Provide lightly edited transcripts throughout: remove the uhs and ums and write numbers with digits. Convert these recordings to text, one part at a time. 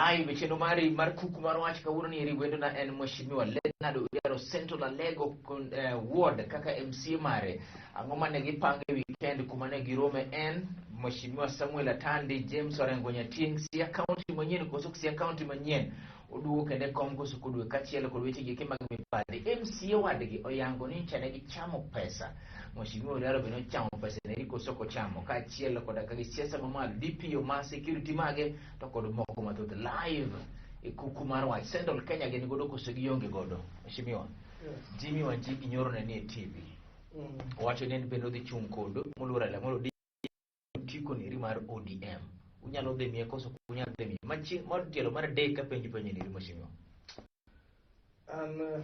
live cheno mari mar kuku mar wach kawuono ni riwendo na en mheshimiwa Leonard Odero Central Alego ward kaka MC mare ang'o mane gipange weekend kuma ne girome en mheshimiwa Samuel Atandi James Orengo Nyating Siaya County manyien koso Siaya County manyien oduo kende kom koso kudwe kachiel kod weche gi mag mipadi MC wadgi oyango ni chane gi chamo pesa mheshimiwa Odero beno chamo pesa ne koso ko chamo kachiel kod ka siasa mamalo DPO ma security mage to kod moko mathoth live kuku mar wach Central Kenya gin godo koso gionge godo mheshimiwa Jimmy Wanjigi nyoro ne ni TV wacho ni bendo dhi chung kodo moluora la moro tiko ni mar ODM unyalo dhi mie koso unyalo dhi mie machi mod tielo mar day ka penji penji ni mheshimiwa an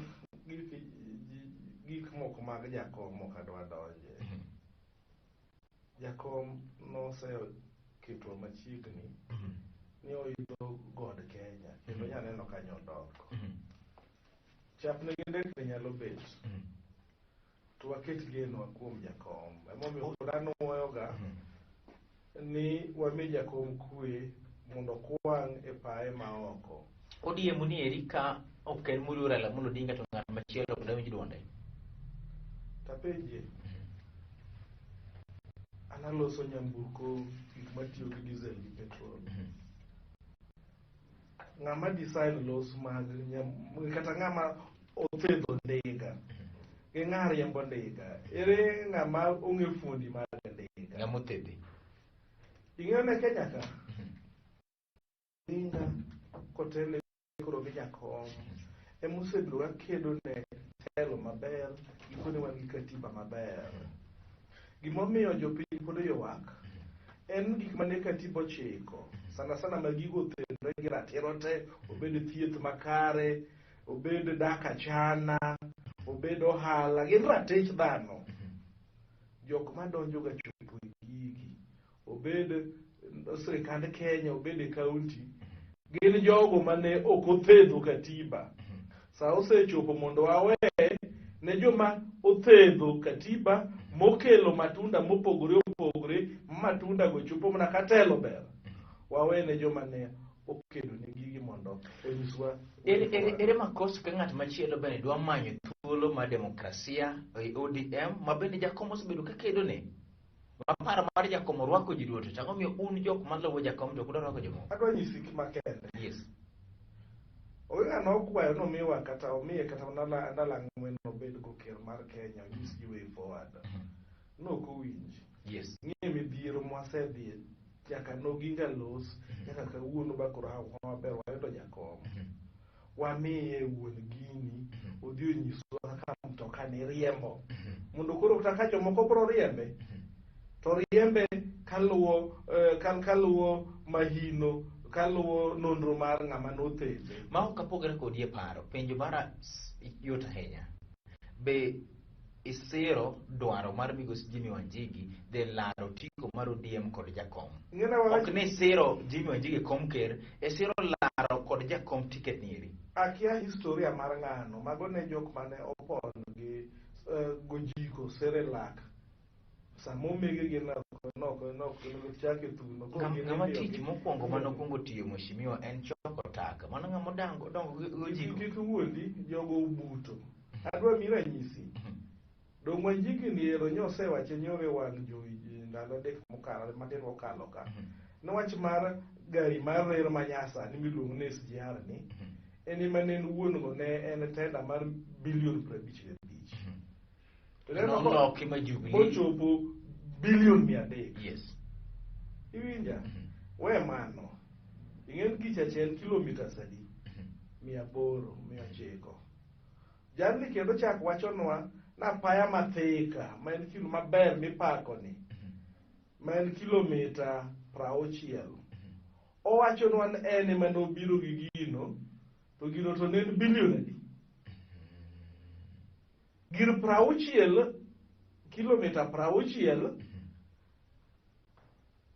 gik moko mag jakom ok adwa donje jakom no seyo kitwa machiegni ni oidho god Kenya kendo nyaneno kanyo dok chapne ginde nyalo bet to waket geno kuom jakom emomiyo dhano woyoga ni wami jakom kwe mondo kwang e pae maoko ODM ni erika oken muluora la mulo dinga to ng'at machielo kod winji duonde tapenje analoso nyamburko gik matiyo gi diesel gi petrol ng'ama design los mag kata ng'ama othedho ndiga e ng'ar riembo ndiga ere ng'ama ong'e fundi mar ndiga ng'ama othedhi ing'eyo ne Kenya ka dinga kotele koro gi jakom emusebedo ga kedo ne telo maber gikone wan gi katiba maber gimomiyo jopiny pod ywak en gik mane katiba ochiko sana sana magigo othenore gi ratiro te obed thieth makare obed dak achana obed ohala gin ratich dhano jok madonjo ga chopo gigi obed sirikand Kenya obed e kaunti gin jogo mane ok othedho katiba sa osechopo mondo wawe ne joma othedho katiba mokelo matunda mopogore opogore matunda go chopo mana katelo ber wawe ne joma ne okedo ne gigi mondo onyiswa ere makosa ka ng'at machielo bende dwa manyo thuolo mar demokrasia e ODM mabende jakom osebedo ka kedo ne maparo mar jakom rwako ji duto tango miyo un jok maluwo jakom jok dwaro rwako jomoko adwa nyisi makende yes owenga no kwayo no miwa kata omiye kata ndala ng'wen obed go ker mar Kenya onyis ji way forward no ko winji yes ng'e midhiero mwasedhi nyaka noginga los nyaka kawuono bakoro hawa maber wayudo jakom wamiye wuon gini odhi onyiswa kaka mtoka ni riembo mondo koro kaka jomoko bro riembe to riembe kaluwo mahino kaluwo nonro mar ng'ama nothedhe ma ok apogore kod ye paro penjo bara yot ahinya be isiro dwaro mar migosi Jimmy Wanjigi de laro tiko mar ODM kod jakom ok ne siro Jimmy Wanjigi kom ker e siro laro kod jakom ticket nieri akia historia mar ng'ano mago ne jok mane opon gi gojiko Serelak samo mege gi no chake thuno ng'ama tich mokwongo manokwongo tiyo mheshimiwa en choko taka mano ng'ama dongo gojiko kik wuondi jogo ubuto adwa mira nyisi dong Wanjigi ni ero nyose wache nyore wang joji ndalo dek mokalo matin mokalo ka nowach mar gari mar rer manyasa ni miluongo ne SGR ni eni manen wuon go ne en tenda mar bilion 55 to no kima Jubilee ochopo bilion 300 yes iwinja we mano ingen kicha chen kilometers adi 800 900 jalni kendo chak wachonwa na paya mathika ma en kilo maber mipako ni ma en kilomita 60 owachonwa ni en ma nobiro gi gino to gino to ne en bilion adi gir 60 kilomita 60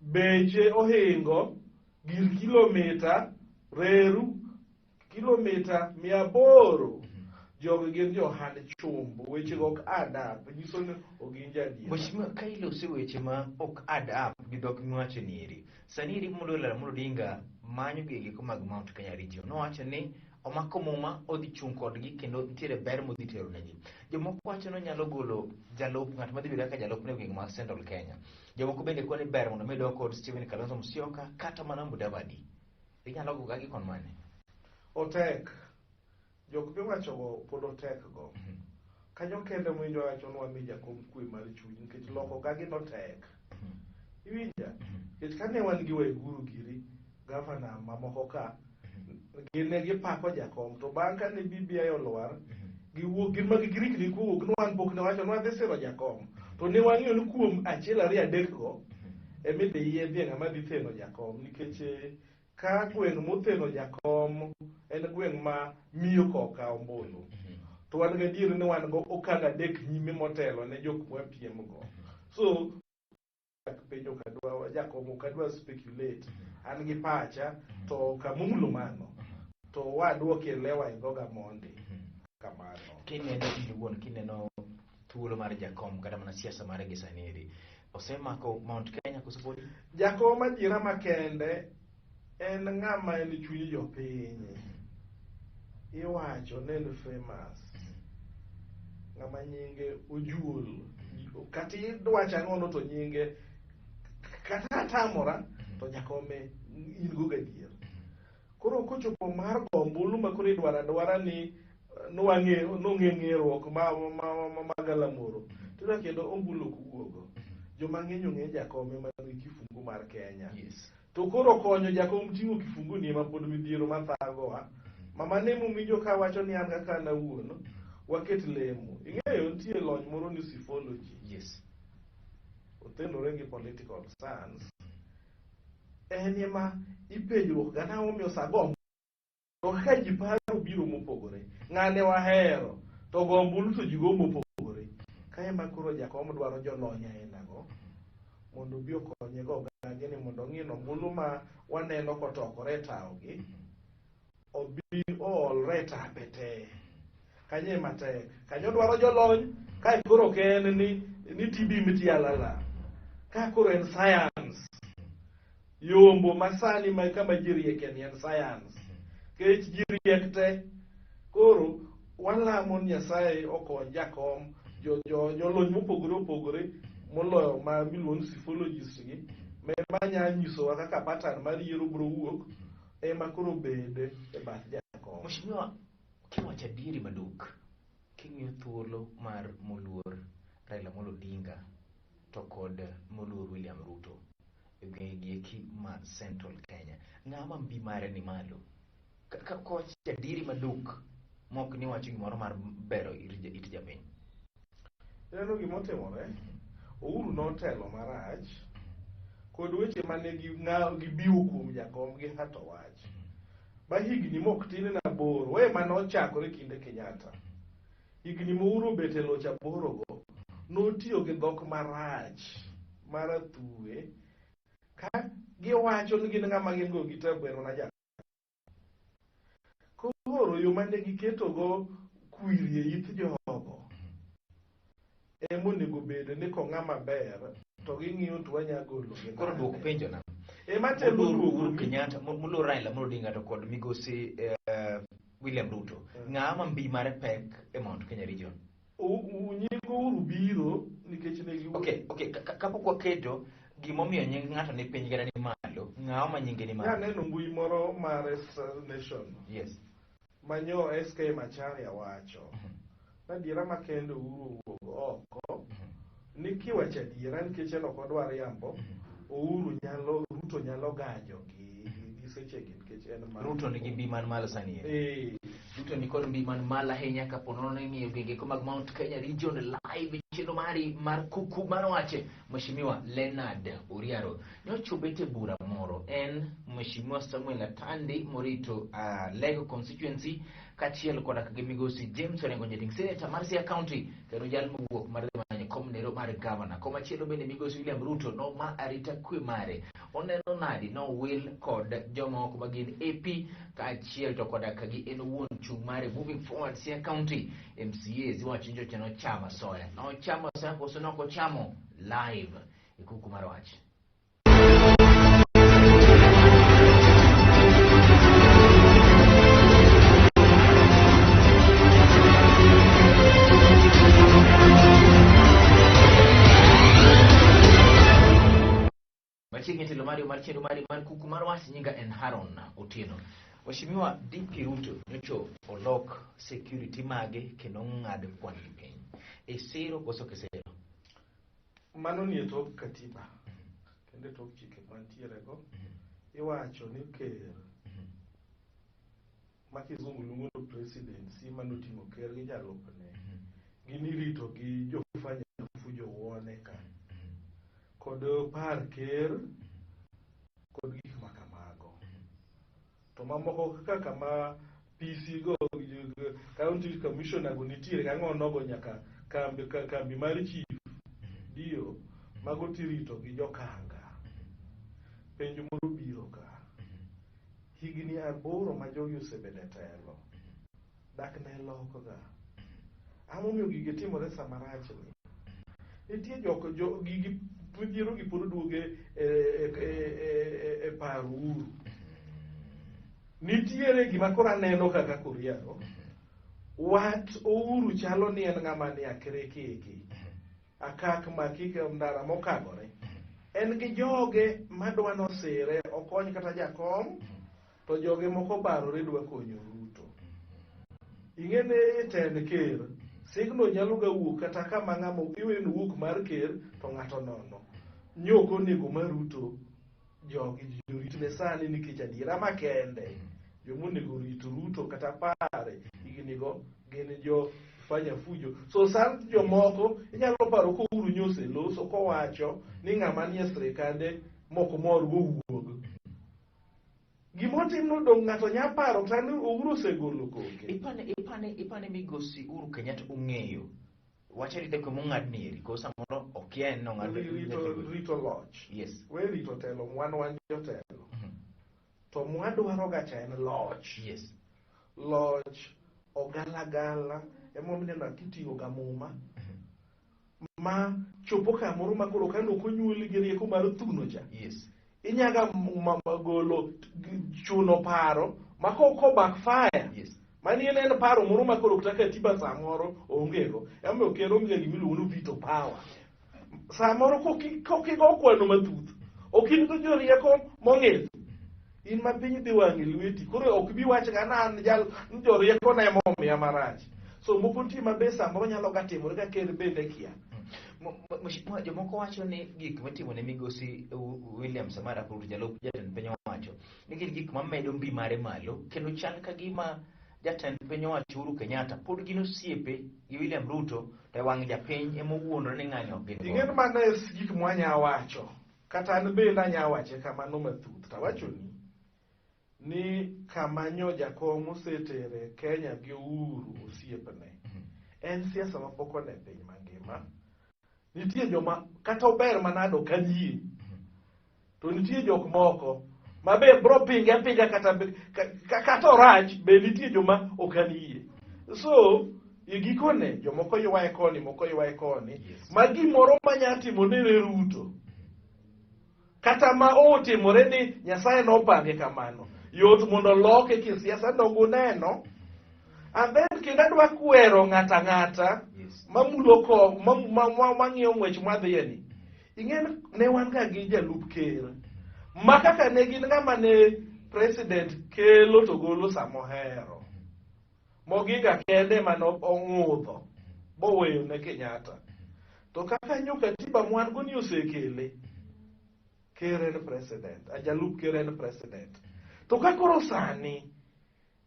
beche ohingo gir kilomita reru kilomita 800 jogi gin johand chumbu, weche go ok adap, nyiso ni ogin jadier. Mheshimiwa, ka ilose weche ma ok add up gi dhok miwacho ni eri, sani eri Raila Amolo Odinga manyo giko mag Mount Kenya region. Nowacho ni omako muma odhi chung' kodgi kendo nitiere ber modhi tero negi. Jomoko wacho ni onyalo golo jalup ng'at madhi bedo kaka jalupne gweng' mag Central Kenya. Jomoko bende kwani ber mondo medo kod Stephen Kalonzo Musyoka kata mana Mudavadi. Inyalo go gagi kon mane? Otek. Jok miwacho go pod otek go. Kanyo kendo mwinjo wacho nwa mi jakom kwe mar chuny nikech loko gagi notek. Iwinja? Nikech kane wan gi Waiguru Giri, gavana mamoko ka, gine gipako jakom, to bang' kane BBI olwar, giwuok gin magi girikni kuwuok, nwan pok ne wacho nwa dhi siro jakom. To ne wang'iyo ni kuom achiel ariyo adek go, emidhi yiedhie ng'ama dhi theno jakom, nikech ka gweng' motheno jakom en gweng' ma miyo koka ombulu. To wan gadier ni wan go okang' adek nyime motelo ne jok mwapiem go. So, penjo kadwa, jakom kadwa speculate, an gi pacha, to kamulo mano, to wadwoke lewa ingoga mondi. Kamano. Kineno iluon, kineno thuolo mar jakom kata mana siasa mare gi saniri, osemako Mount Kenya kusupodi? Jakom adiera makende en ng'ama en chuny jopiny. Iwacho nen famous. Ng'ama nyinge ojuol. Kati idwacho ang'ono to nyinge kata atamora to jakome in go gadier. Koro kochopo mar gombulu ma koro idwara dwara ni nong'e ng'eruok magalamoro. Tira kendo ombulu kuwogo. Joma ng'eny ong'e jakome man kifungu mar Kenya. Yes. To koro konyo jakom ting'o kifungu ni ma pod midhiero mathagowa. Mama nemu mijo ka wacho ni an kaka nawuono, waket lemo. Ing'eyo nitie lony moro ni pseudo. Yes. Otenore gi political science. En ema ipenjruok gana omiyo sagom. To ka ji paro biro mopogore. Ng'ane wahero. To gombulu to ji go mopogore. Ka ema koro jakom dwaro jolony aina go. Mondo bi okonye go gage ni mondo ng'ino ombulu ma waneno kotokore taogi. Obi olre tapete. Kanye matek. Kanyo dwaro jolony. Ka koro ken ni tibi mitialala. Ka koro en science. Yombo masani ma kama jiriek en science. Kech jiriek te. Koro walamo Nyasaye okony jakom. Jolony mopogore moloyo ma miluon psichologist gi. Manya nyisowa kaka pattern mar yiero bro wuok. Ema koro bede e bath jakom. Mheshimiwa, kiwacho adieri maduk, king'iyo thuolo mar moluor Raila Amolo Odinga to kod moluor William Ruto e gieki ma Central Kenya, ng'ama mbi mare ni malo? Kowacho adieri maduk, mok ni wacho gimoro mar bero it japiny. Neno gimotimore, Uhuru notelo marach, kod weche mane gibiwo kuom jakom gi hato wach. Ba higni mok tin na boro, we manochakore kinde Kenyatta. Higni Uhuru betelo cha boro go, notiyo gi dhok marach, marathuwe, ka giwacho ni gin ng'ama gin go gitabwero na jakom. Koro yo mane giketo go kwiri e it jogo. Monego bede ni ko ng'ama ber, to ging'iyo to wanyagolo. Koro duok penjo na. Matelo Uhuru Kenyatta, moluor Raila Amolo Odinga to kod migosi William Ruto. Ng'ama mbi mare pek e Mount Kenya region? Nyingo Uhuru biro nikech ne gi. Okay, kapok waketo gimomiyo nying ng'ato ni piny gara ni malo, ng'ama nyinge ni malo? Neno mbui moro mar Nation. Yes. Manyo SK Macharia wacho. Nadiera makende Uhuru wuok oko. Nikiwacho adiera nikech en ok odwar yambo. Ruto nyalo gajo gi seche gi nikech en Ruto nigi mbi man malo sani. Ruto ni kod mbi man malo ahinya kapono ng'iyo gege mag Mount Kenya region live chino mari mar kuku manowache Mheshimiwa Leonard Uriaro. Nochobete bura moro en Mheshimiwa Samuel Atandi morito Lego constituency kachiel koda gi migosi James Orengo Nyating, Senator mar Siaya County kendo jal mowuok mar manyo kom nero mar governor. Komachielo bende migosi William Ruto no ma arita kwe mare oneno nadi no will kod jomoko magin AP kachiel to koda kagi en wuon chung' mare moving forward Siaya County MCAs wacho njocha no chama soya koso noko chamo live ikuku mar wach. Machiegni telo mari mar chendo mari mar kuku mar wach nyinga en Haron Otieno. Mheshimiwa DP Ruto nyocho olok security mage kendo ng'ad kwan gi piny. E sero koso kesero. Mano nie tok katiba. Kendo tok chike mantiere go. Iwacho ni ker makizungu luongo presidency manotimo ker gi jalupne. Gini rito gi jofanya fujo wone ka. Kod par ker kod gik makamago. To mamoko kaka kama PC go county commissioner go nitiere kang'ono go nyaka kambi mar chief dio mago tirito gi jokanga. Penjo moro biro ka. Higni 8 ma jogi osebede telo. Dak ne loko ga. Amomiyo gige timore samarach ni. Nitie joko gigi puonjiro gi pod duoge e paru. Nitiere gima kora neno kaka kuriano. Wat Ouru chalo ni en ng'ama ni akre keki. Akak makike ndara mokagore. En gi joge madwa nosire okony kata jakom to joge moko barore dwa konyo Ruto. Ing'ene ten ker signo nyalo ga wuok kata kama ng'amo iwen wuok mar ker to ng'ato nono. Nyoko nego mar Ruto jogi joritne sani nikech adiera makende. Jomonego rit Ruto kata pare ignigo gin jo fanya fujo. So san jomoko inyalo paro ko Ouru nyose loso kowacho ni ng'ama nie sirikande moko mor go wuog. Gimotimno dong' ng'ato nya paro tani Ouru osegolo koke. Ipane migosi Uhuru Kenyatta ong'eyo. Wacha rite ko mong'ad neri ko samoro okien no ng'ado rito loch. Yes. We rito telo wan jotelo. To mwadwaro ga cha en loch. Yes. Loch ogalagala emomineno kitiyo ga muma. Ma chopo kamoro makoro kano konyuoli gi rieko mar thuno cha. Yes. Inyaga golo chuno paro makoko backfire. Yes. Mani en paro moro makoro kutaka tiba samoro ongego. Ema okero mga gimiluongo veto power. Samoro kokigo kwano mathuth. Okin go jorieko mong'ith. In ma piny dhi wang'i lweti. Koro ok bi wach ga nan jal jorieko na momiya marach. So moko nitie mabe samoro nyalo ga timore ka ker bende kia. Mheshimiwa jomoko wacho ni gik mitimo ne migosi William Samara Ruto jalup jatend piny owacho ni gin gik mamedo mbi mare malo kendo chal ka gima jatend piny owacho Uhuru Kenyatta pod gin osiepe gi William Ruto to wang' japiny ema owuondore ni ng'anyo gin. Ing'en mana gik mwanya wacho kata an bende anya wache kamano mathuth. Tawacho ni kamanyo jakom osetere Kenya gi Uhuru osiepne. En siasa mapok one piny mangima. Nitie joma kata ober manado kanyie. To nitie jok moko mabe bro pinga kata orach be nitie joma okanie. So igikone jomoko ywae koni moko ywae koni. Yes. Ma gimoro manyatimo ne Ruto. Kata ma otimore ni Nyasaye nopange kamano. Yot mondo loke kisiasa dongo neno. And then kenda dwa kwero ng'ata mamulo ko mang'iyo ng'wech mwadhiye ni. Ing'en ne wan ga gi jalup ker. Ma kaka ne gin ng'ama ne president kelo to golo samohero. Mogiga kende mano ong'udho. Boweyo ne Kenyatta. To kaka nyuka tiba mwan go ni osekele. Ker en president. A jalup ker en president. To kakoro sani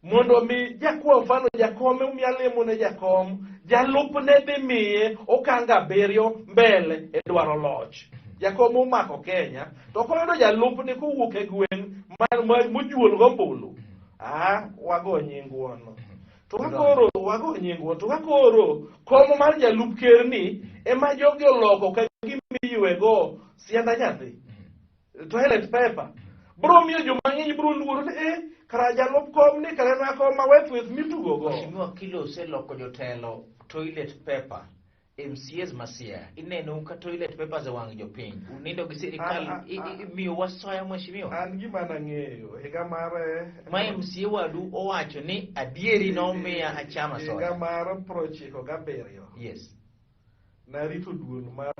mondo mi jakwa mfano jakome umyalemo ne jakom jalup ne dhi miye okanga abiriyo mbele e dwaro loch. Jakom umako Kenya to koyodo jalup ne kowuok e gweng' mojuol gombulu. Wago nying wuono. to kakoro wago nyingwa to kakoro komo mar jalup ker ni ema jogi oloko ka gimiywego sianda nyathi toilet paper bro miyo jomang'eny bro luoro ni kara jalup kom ni kara na kom ma weth mitugo go Mheshimiwa Kilo oseloko jotelo toilet paper MCAs masia ineno ka toilet papers wang jopiny unindo gi sirikal miyo wasoya mheshimiwa an gima nang'eyo higa mar ma MCA wadu owacho ni adieri nomiya achama soya higa mar 97 yes narito duol mar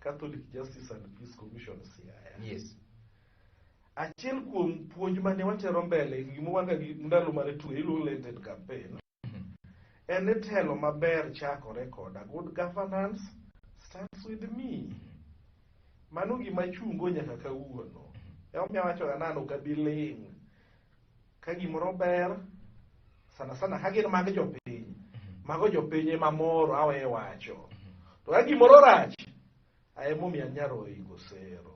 Catholic Justice and Peace Commission Siaya yes achiel kuom puonj mane watero mbele gimowanga gi ndalo mane tuo iluongo campaign en telo maber chakore koda good governance starts with me mano gima chungo nyaka kawuono omiyo wacho anano kabiling ka gimoro ber sana ka gin mag jopiny mago jopiny ema moro awe wacho to ka gimoro rach ayemomiyo anyaro igo sero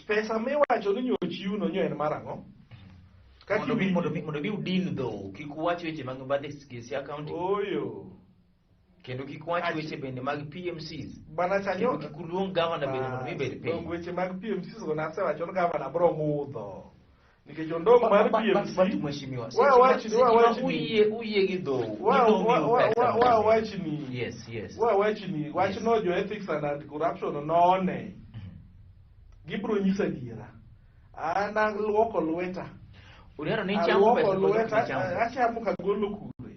pesa miwacho ni nyochiuno nyo en marang'o mondo bi udin dho kik uwach weche mag Mbadhi Kisii County oyo kendo kik uwach weche bende mag PMCs bana chanyo kik uluong governor bende mondo mi bed piny weche mag PMCs go nasewacho ni governor bro ng'udho nikech ondong mar PMC mheshimiwa uye gi dho wachni yes wachno jo ethics and anti-corruption none gibro nyisa diera an aluoko lweta uneno ni chamo achamo kagolo kure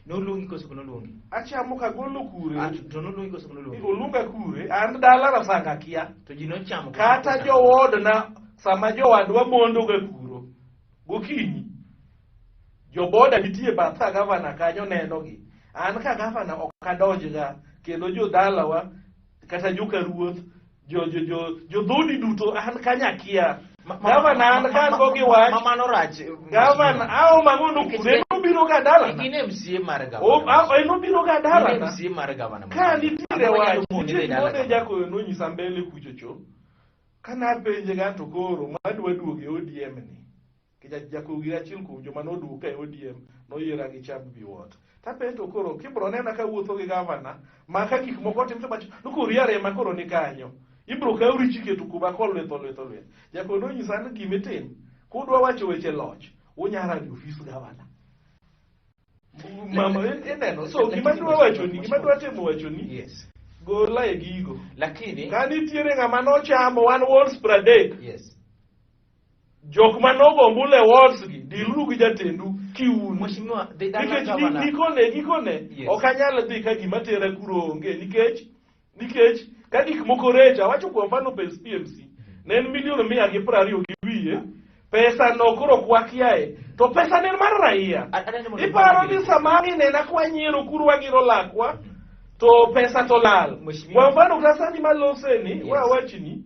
noluongi koso noluongi achamo kagolo kure to noluongi koso noluongi olunga kure an dala rasanga kia to ji nochamo kata jowodna sama jowadwa mondo ga kuro gokinyi joboda nitie batha gavana kanyo nenogi an ka gavana ok adonjga kendo jodalawa kata joka ruoth jo dhodi duto an kanyakia gavana an kan go gi wach mamano rach gavana ao mangono kure no biro ga dala ine MCA mar gavana no biro ga dala ine MCA mar gavana ka nitiere wach nitiere jako no nyisa mbele kuchocho kana penje ga to koro madwa duoge ODM ni jako gi achiel kuom joma noduoge e ODM noyiera gi chab biwot tapenjo koro kibro nena ka wuotho gi gavana maka gik moko timto bacho nokori yare ma koro ni kanyo ibro ka uri chiketu kuba kolwetho jako no nyisa ni gimetin kudwa wacho weche loch unyara di office gavana mama eneno so gima dwa wacho ni gima dwa temo wacho ni yes gola e gigo lakini kanitiere ng'ama nochamo one walls per day yes jok manogo mbule walls gi diluru gi jatendu kiun mheshimiwa nikone ok anyal dhi ka gima tere kuro onge nikech ka gik moko recha wacho kwa mfano PMC ne en milion 120 gi wiye pesa no koro kwakiae to pesa ne mar raia iparo ni samani nena kwa nyiero kuro wagiro lakwa to pesa to lal kwa mfano kasani maloseni wawachini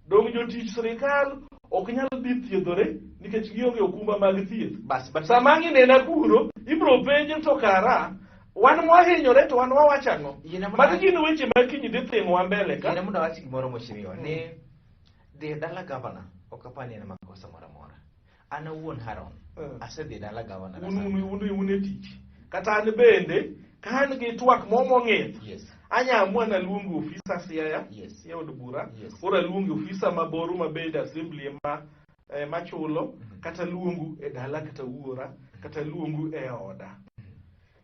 dong jotich sirikal ok nyal dhi thiedhore nikech gionge okumba mag thieth samani nena kuro ibro penje to kara wan mwahinyore to wan wawachang'o magi gin weche mag kiny dhi thing'wa mbele ka ina muda wachi gimoro mheshimiwa ni dhi dala gavana ok apani en makosa moro amora an awuon Haron asedhi dala gavana un e tich kata an bende ka an gi twak momong'ith anyamua naluongo ofisa Siaya e od bura ora aluongo ofisa maboru mabede assembly machulo kata luongo e dala kata wuora kata luongo e oda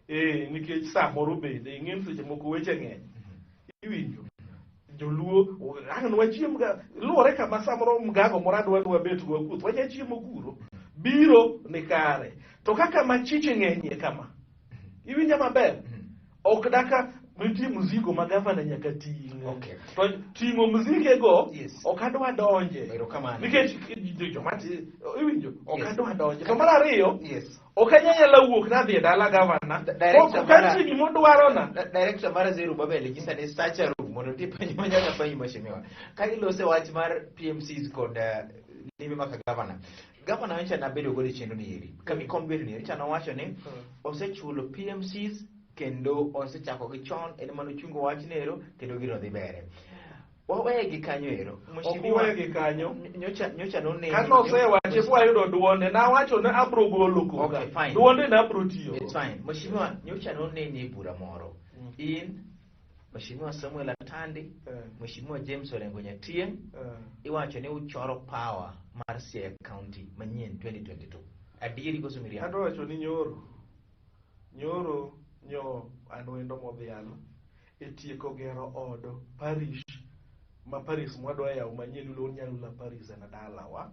nikech samoro bende ing'en seche moko weche ng'eny iwinjo joluo ang' wachiem ga luore kama samoro mgago moro adwa bet go kuth wacha chiemo kuro biro ni kare to kaka machiche ng'enyie kama iwinja maber ok daka nitie mzigo ma gavana nyaka ting' to ting'o mzige go ok adwa donje nikech jomati iwinjo ok adwa donje to mar ariyo ok anyala wuok nadhi e dala gavana ka gimo dwarona director mar Zero Babel nyisa ni sacha room mondo tipenyo manyaka penyi mheshimiwa ka ilose wach mar PMCs kod lime maka gavana wencha nabedo godo chenro ni eri kami kombedo ni richa nowacho ni osechulo PMCs kendo osechako gi chon en mano chungo wach nero kendo gino dhi bere wawegi kanyo ero. Okwegi kanyo. Nyocha none. Kano sewache kwa yudo duonde na wacho ne abro golo ko. Okay, fine. Duonde na abro tiyo. It's fine. Mheshimiwa nyocha none ni bura moro. In Mheshimiwa Samuel Atandi, Mheshimiwa James Orengo Nyatie, iwacho ni uchoro power mar Siaya County manyien 2022. Adieri koso miriam. Kado wacho ni nyoro anwendo modhialo etieko gero odo parish ma Paris mwadwa yawo manyien ulo nyalula Paris na dalawa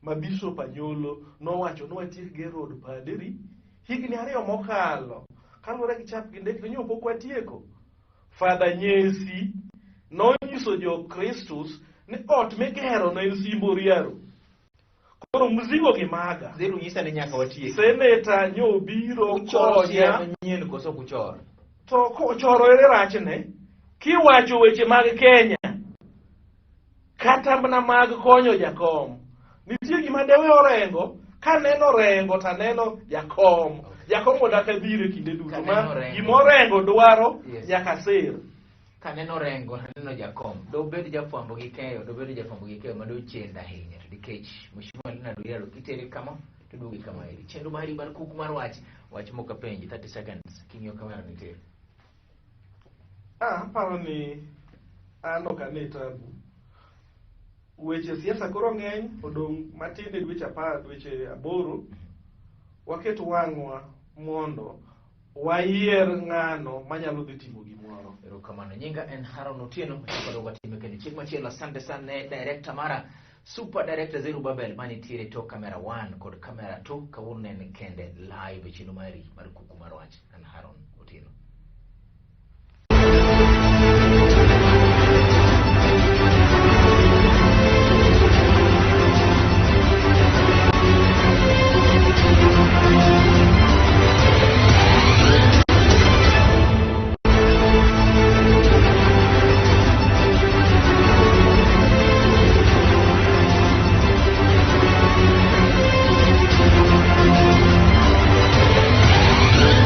ma Bishop Anyolo nowacho no watiek gero od padri higni 2 mokalo kaluwore gi chap gi ndek nyo pok watieko. Father Nyesi nonyiso jo Kristus ni ot migero na en Simboriaro. Koro mzigo gi maga. Zeru nyisa ni nyaka watieki. Senator nyo biro konya manyien koso kuchoro. To kochoro ere rachne kiwacho weche mag Kenya kata mana mag konyo jakom. Nitie gima dewe orengo ka neno rengo ta neno jakom. Jakom odak e biro kinde duto ma gimorengo dwaro nyaka sir. Kaneno rengo neno jakom. Do bed jafwambo gi keyo mado chenda ahinya to dikech Mheshimiwa Lina Duyaro kitere kama to dugi kama iri. Chendo mari bar kuku mar wach moka penji 30 seconds kinyo kamera nitere. Paro ni ano kanetabu. Weche siasa koro ng'eny odong' matinde dweche 8 waketo wang'wa mondo wayier ng'ano manyalo dhi timo gimoro. Erokamano. Nyinga en Haron Otieno machiko watime kendo chieng' machielo. Asante sana ne director mara super director Zerubabel manitiere to camera 1 kod camera 2 kawuono en kende live chino mari mar kuku mar wach. En Haron.